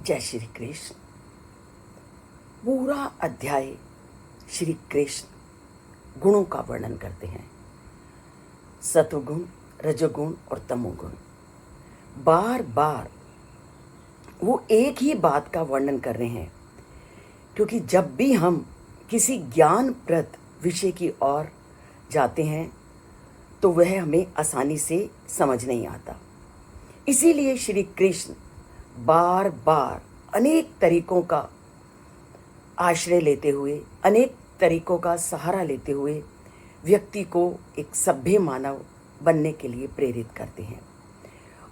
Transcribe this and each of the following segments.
जय श्री कृष्ण। पूरा अध्याय श्री कृष्ण गुणों का वर्णन करते हैं। सत्वगुण, रजोगुण और तमोगुण। बार बार वो एक ही बात का वर्णन कर रहे हैं, क्योंकि जब भी हम किसी ज्ञानप्रद विषय की ओर जाते हैं तो वह हमें आसानी से समझ नहीं आता। इसीलिए श्री कृष्ण बार बार अनेक तरीकों का आश्रय लेते हुए, अनेक तरीकों का सहारा लेते हुए व्यक्ति को एक सभ्य मानव बनने के लिए प्रेरित करते हैं।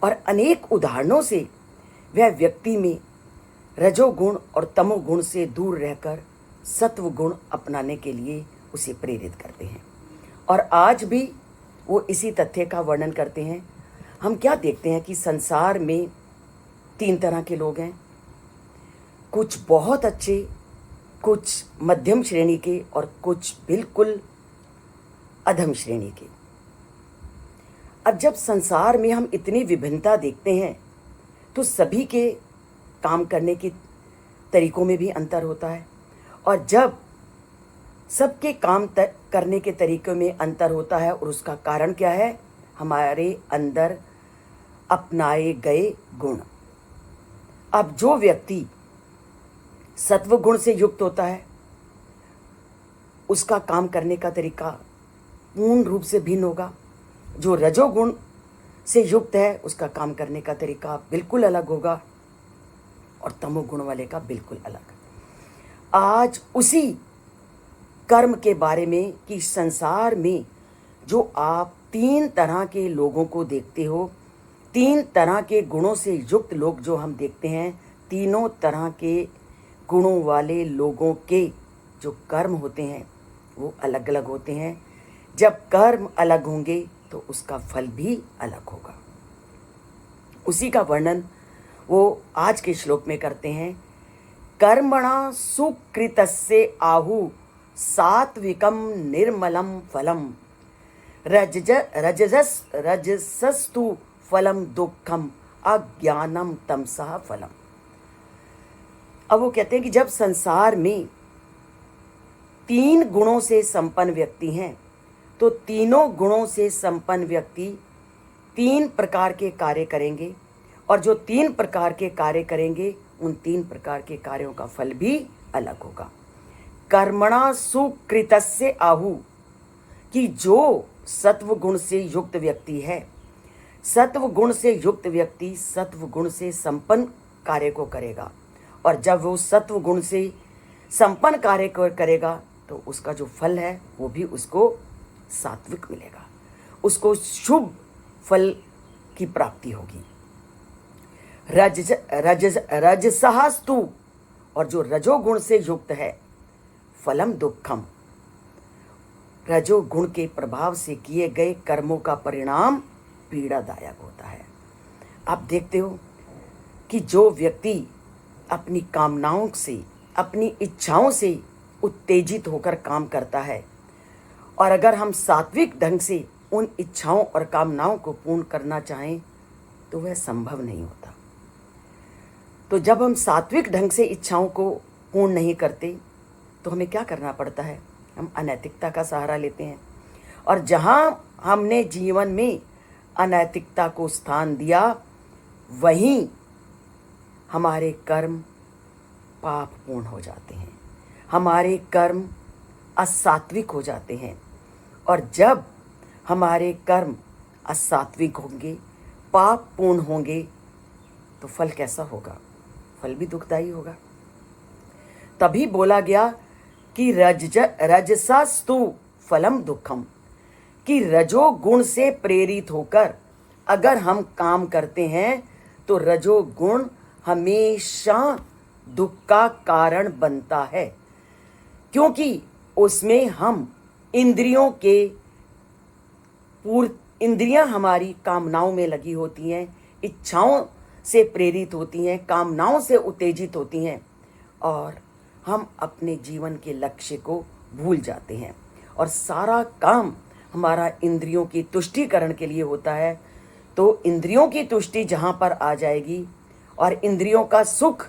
और अनेक उदाहरणों से वह व्यक्ति में रजोगुण और तमोगुण से दूर रहकर सत्व गुण अपनाने के लिए उसे प्रेरित करते हैं। और आज भी वो इसी तथ्य का वर्णन करते हैं। हम क्या देखते हैं कि संसार में 3 तरह के लोग हैं, कुछ बहुत अच्छे, कुछ मध्यम श्रेणी के और कुछ बिल्कुल अधम श्रेणी के। अब जब संसार में हम इतनी विभिन्नता देखते हैं तो सभी के काम करने के तरीकों में भी अंतर होता है। और जब सबके काम करने के तरीकों में अंतर होता है और उसका कारण क्या है? हमारे अंदर अपनाए गए गुण। अब जो व्यक्ति सत्व गुण से युक्त होता है उसका काम करने का तरीका पूर्ण रूप से भिन्न होगा। जो रजोगुण से युक्त है उसका काम करने का तरीका बिल्कुल अलग होगा और तमोगुण वाले का बिल्कुल अलग। आज उसी कर्म के बारे में कि संसार में जो आप 3 तरह के लोगों को देखते हो, 3 तरह के गुणों से युक्त लोग जो हम देखते हैं, तीनों तरह के गुणों वाले लोगों के जो कर्म होते हैं वो अलग अलग होते हैं। जब कर्म अलग होंगे तो उसका फल भी अलग होगा। उसी का वर्णन वो आज के श्लोक में करते हैं। कर्मणा सुकृतस्य आहु सात्विकम निर्मलम फलम रजसस्तु फलम दुखम अज्ञानम तमसः फलम। अब वो कहते हैं कि जब संसार में 3 गुणों से संपन्न व्यक्ति हैं तो तीनों गुणों से संपन्न व्यक्ति 3 प्रकार के कार्य करेंगे और जो 3 प्रकार के कार्य करेंगे उन 3 प्रकार के कार्यों का फल भी अलग होगा। कर्मणा सुकृतस्य आहु, कि जो सत्व गुण से युक्त व्यक्ति है, सत्व गुण से युक्त व्यक्ति सत्व गुण से संपन्न कार्य को करेगा। और जब वो सत्व गुण से संपन्न कार्य को करेगा तो उसका जो फल है वो भी उसको सात्विक मिलेगा, उसको शुभ फल की प्राप्ति होगी। रजसस्तु, और जो रजोगुण से युक्त है, फलम दुखम, रजोगुण के प्रभाव से किए गए कर्मों का परिणाम पीड़ादायक होता है। आप देखते हो कि जो व्यक्ति अपनी कामनाओं से, अपनी इच्छाओं से उत्तेजित होकर काम करता है, और अगर हम सात्विक ढंग से उन इच्छाओं और कामनाओं को पूर्ण करना चाहें तो वह संभव नहीं होता। तो जब हम सात्विक ढंग से इच्छाओं को पूर्ण नहीं करते तो हमें क्या करना पड़ता है? हम अनैतिकता का सहारा लेते हैं। और जहां हमने जीवन में अनैतिकता को स्थान दिया वहीं हमारे कर्म पापपूर्ण हो जाते हैं, हमारे कर्म असात्विक हो जाते हैं। और जब हमारे कर्म असात्विक होंगे, पापपूर्ण होंगे, तो फल कैसा होगा? फल भी दुखदायी होगा। तभी बोला गया कि रजसस्तु फलम दुखम, कि रजोगुण से प्रेरित होकर अगर हम काम करते हैं तो रजोगुण हमेशा दुख का कारण बनता है, क्योंकि उसमें हम इंद्रियां हमारी कामनाओं में लगी होती हैं, इच्छाओं से प्रेरित होती हैं, कामनाओं से उत्तेजित होती हैं और हम अपने जीवन के लक्ष्य को भूल जाते हैं। और सारा काम हमारा इंद्रियों की तुष्टिकरण के लिए होता है। तो इंद्रियों की तुष्टि जहाँ पर आ जाएगी और इंद्रियों का सुख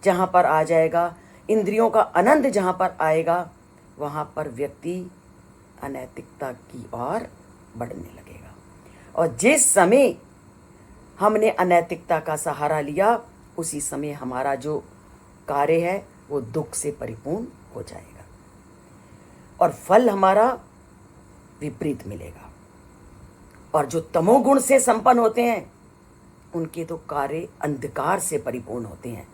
जहाँ पर आ जाएगा, इंद्रियों का आनंद जहाँ पर आएगा, वहाँ पर व्यक्ति अनैतिकता की ओर बढ़ने लगेगा। और जिस समय हमने अनैतिकता का सहारा लिया, उसी समय हमारा जो कार्य है वो दुख से परिपूर्ण हो जाएगा और फल हमारा विपरीत मिलेगा। और जो तमोगुण से संपन्न होते हैं उनके तो कार्य अंधकार से परिपूर्ण होते हैं।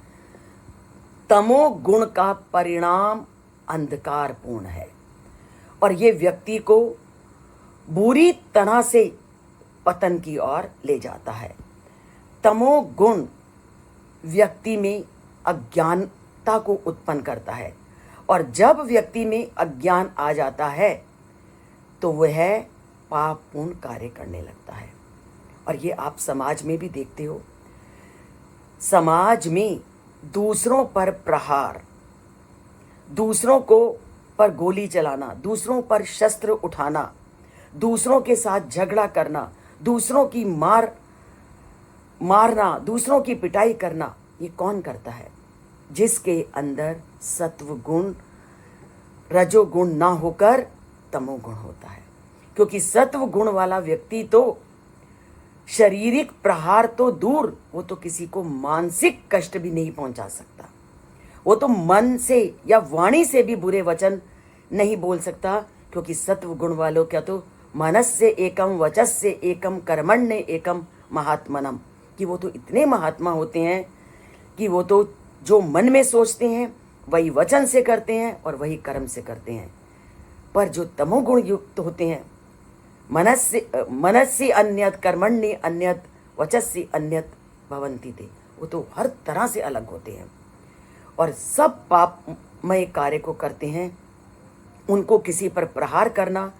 तमोगुण का परिणाम अंधकारपूर्ण है और ये व्यक्ति को बुरी तरह से पतन की ओर ले जाता है। तमोगुण व्यक्ति में अज्ञानता को उत्पन्न करता है और जब व्यक्ति में अज्ञान आ जाता है तो वह पापपूर्ण कार्य करने लगता है। और ये आप समाज में भी देखते हो। समाज में दूसरों पर प्रहार, दूसरों को पर गोली चलाना, दूसरों पर शस्त्र उठाना, दूसरों के साथ झगड़ा करना, दूसरों की मारना, दूसरों की पिटाई करना, ये कौन करता है? जिसके अंदर सत्व गुण, रजोगुण ना होकर तमोगुण होता है। क्योंकि सत्व गुण वाला व्यक्ति तो शारीरिक प्रहार तो दूर, वो तो किसी को मानसिक कष्ट भी नहीं पहुंचा सकता। वो तो मन से या वाणी से भी बुरे वचन नहीं बोल सकता, क्योंकि सत्व गुण वालों क्या तो मनस्य एकम वचस्य एकम कर्मण्य एकम महात्मनम, कि वो तो इतने महात्मा होते हैं कि वो तो जो मन में सोचते हैं वही वचन से करते हैं और वही कर्म से करते हैं। पर जो तमोगुण युक्त होते हैं, मनस्य अन्यत कर्मण्य अन्यत वचस्य अन्यत भवन्ति ते, वो तो हर तरह से अलग होते हैं और सब पापमय कार्य को करते हैं। उनको किसी पर प्रहार करना,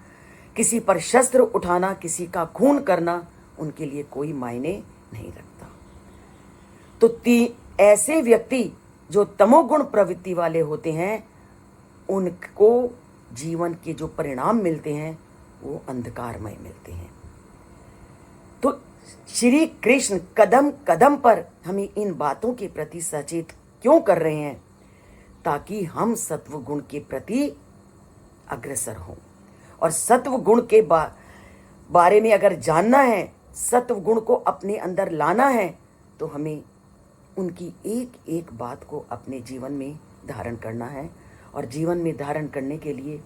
किसी पर शस्त्र उठाना, किसी का खून करना उनके लिए कोई मायने नहीं रखता। तो ऐसे व्यक्ति जो तमोगुण प्रवृत्ति वाले होते हैं, उनको जीवन के जो परिणाम मिलते हैं वो अंधकारमय मिलते हैं। तो श्री कृष्ण कदम कदम पर हमें इन बातों के प्रति सचेत क्यों कर रहे हैं? ताकि हम सत्व गुण के प्रति अग्रसर हों। और सत्व गुण के बारे में अगर जानना है, सत्व गुण को अपने अंदर लाना है, तो हमें उनकी एक एक बात को अपने जीवन में धारण करना है। और जीवन में धारण करने के लिए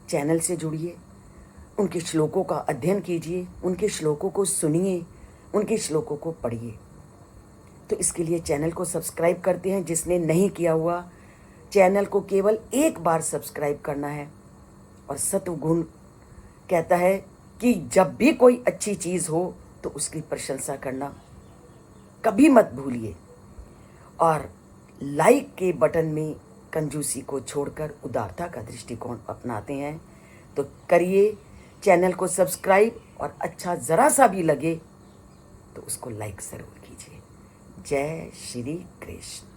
चैनल से जुड़िए, उनके श्लोकों का अध्ययन कीजिए, उनके श्लोकों को सुनिए, उनके श्लोकों को पढ़िए। तो इसके लिए चैनल को सब्सक्राइब करते हैं। जिसने नहीं किया हुआ, चैनल को केवल एक बार सब्सक्राइब करना है। और सत्व गुण कहता है कि जब भी कोई अच्छी चीज़ हो तो उसकी प्रशंसा करना कभी मत भूलिए। और लाइक के बटन में कंजूसी को छोड़कर उदारता का दृष्टिकोण अपनाते हैं तो करिए चैनल को सब्सक्राइब, और अच्छा ज़रा सा भी लगे तो उसको लाइक ज़रूर कीजिए। जय श्री कृष्ण।